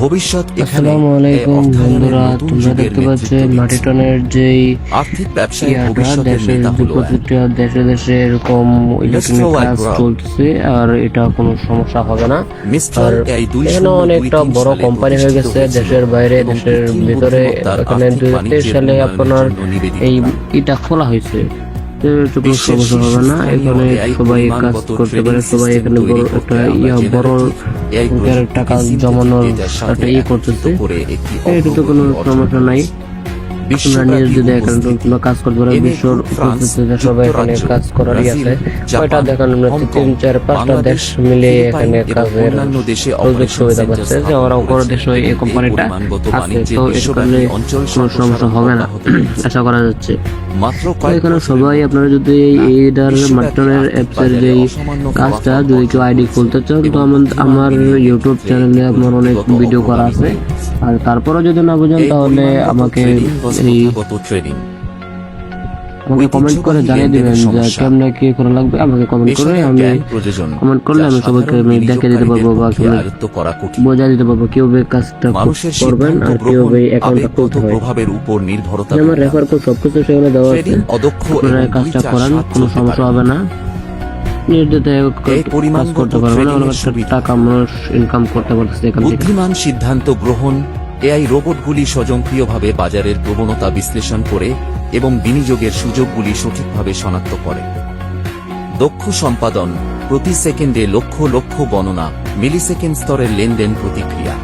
ভবিষ্যৎ এখানে। আসসালামু আলাইকুম বন্ধুরা, তোমরা দেখতে পাচ্ছ মাটিটনের যেই আর্থিক ব্যবসায় ইয়াটা ভবিষ্যতের দেশের নেতা হলো প্রতিটা দেশে দেশে এরকম ইলেকট্রনিক কাজ চলতেছে, আর এটা কোনো সমস্যা হবে না। আর এখানে অনেকটা বড় কোম্পানি হয়ে গেছে দেশের বাইরে দেশের ভিতরে। এখানে 2023 সালে আপনার এই এটা খোলা হয়েছে, কোনো সমস্যা হবে না। এখানে সবাই কাজ করতে পারে, সবাই এখানে বড় একটা বড় টাকা জমানোর একটা করতেছে, এটা তো কোনো সমস্যা নাই। তোমরা নিজে যদি এখানে তোমরা কাজ করতে পারো, বিশ্বর সবাই এখানে কাজ করারই আছে। কয়টা দেখেন 3-4-5টা দেশ মিলে এখানে কাজের সুযোগ সুবিধা পাচ্ছে, যে ওরা বড় দেশ এই কোম্পানিটা আছে, তো এখানে কোনো সমস্যা হবে না আশা করা যাচ্ছে। এখানে সবাই আপনারা যদি এইটার মাটনের অ্যাপসের যে কাজটা যদি কেউ আইডি খুলতে চান, তো আমার ইউটিউব চ্যানেলে আপনার অনেক ভিডিও করা আছে। আর তারপরে যদি না বুঝেন তাহলে আমাকে কমেন্ট করে জানিয়ে দিবেন যে কেমনে কি করা লাগবে। আমাকে কমেন্ট করে কমেন্ট করলে আমি সবাইকে দেখে দিতে পারবো বা বোঝা দিতে পারবো কিভাবে কাজটা করবেন আর কিভাবে অ্যাকাউন্টটা খুলতে হয়। আমার রেফার কোড সবকিছু সেখানে দেওয়া আছে, আপনারা কাজটা করান, কোনো সমস্যা হবে না। বুদ্ধিমান সিদ্ধান্ত গ্রহণ। এআই রোবটগুলি স্বয়ংক্রিয়ভাবে বাজারের প্রবণতা বিশ্লেষণ করে এবং বিনিয়োগের সুযোগগুলি সঠিকভাবে শনাক্ত করে। দক্ষ সম্পাদন, প্রতি সেকেন্ডে লক্ষ লক্ষ গণনা, মিলিসেকেন্ড স্তরের লেনদেন প্রতিক্রিয়া।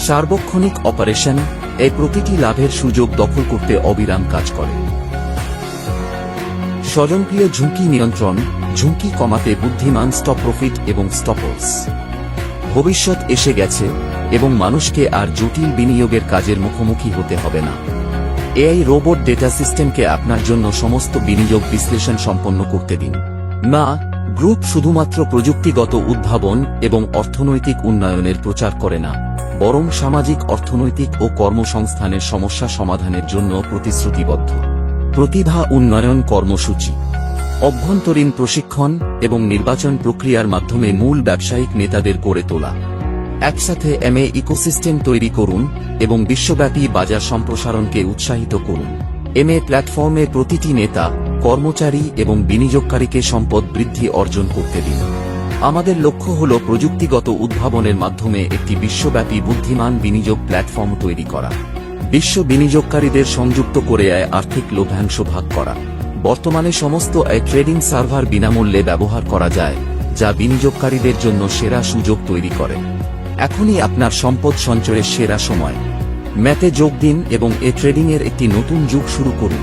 সার্বক্ষণিক অপারেশন, এই প্রতিটি লাভের সুযোগ দখল করতে অবিরাম কাজ করে। স্বয়ংক্রিয় ঝুঁকি নিয়ন্ত্রণ, ঝুঁকি কমাতে বুদ্ধিমান স্টপ প্রফিট এবং স্টপলস। ভবিষ্যৎ এসে গেছে এবং মানুষকে আর জটিল বিনিয়োগের কাজের মুখোমুখি হতে হবে না। এআই রোবট ডেটা সিস্টেমকে আপনার জন্য সমস্ত বিনিয়োগ বিশ্লেষণ সম্পন্ন করতে দিন। না, গ্রুপ শুধুমাত্র প্রযুক্তিগত উদ্ভাবন এবং অর্থনৈতিক উন্নয়নের প্রচার করে না, বরং সামাজিক, অর্থনৈতিক ও কর্মসংস্থানের সমস্যা সমাধানের জন্য প্রতিশ্রুতিবদ্ধ। প্রতিভা উন্নয়ন কর্মসূচি, অভ্যন্তরীণ প্রশিক্ষণ এবং নির্বাচন প্রক্রিয়ার মাধ্যমে মূল ব্যবসায়িক নেতাদের গড়ে তোলা। একসাথে এমএ ইকোসিস্টেম তৈরি করুন এবং বিশ্বব্যাপী বাজার সম্প্রসারণকে উৎসাহিত করুন। এমএ প্ল্যাটফর্মে প্রতিটি নেতা, কর্মচারী এবং বিনিয়োগকারীকে সম্পদ বৃদ্ধি অর্জন করতে দিন। আমাদের লক্ষ্য হল প্রযুক্তিগত উদ্ভাবনের মাধ্যমে একটি বিশ্বব্যাপী বুদ্ধিমান বিনিয়োগ প্ল্যাটফর্ম তৈরি করা, বিশ্ব বিনিয়োগকারীদের সংযুক্ত করে আর্থিক লভ্যাংশ ভাগ করা। বর্তমানে সমস্ত ট্রেডিং সার্ভার বিনামূল্যে ব্যবহার করা যায়, যা বিনিয়োগকারীদের জন্য সেরা সুযোগ তৈরি করে। এখনই আপনার সম্পদ সঞ্চয়ের সেরা সময়। ম্যাথে যোগ দিন এবং ট্রেডিংয়ের একটি নতুন যুগ শুরু করুন।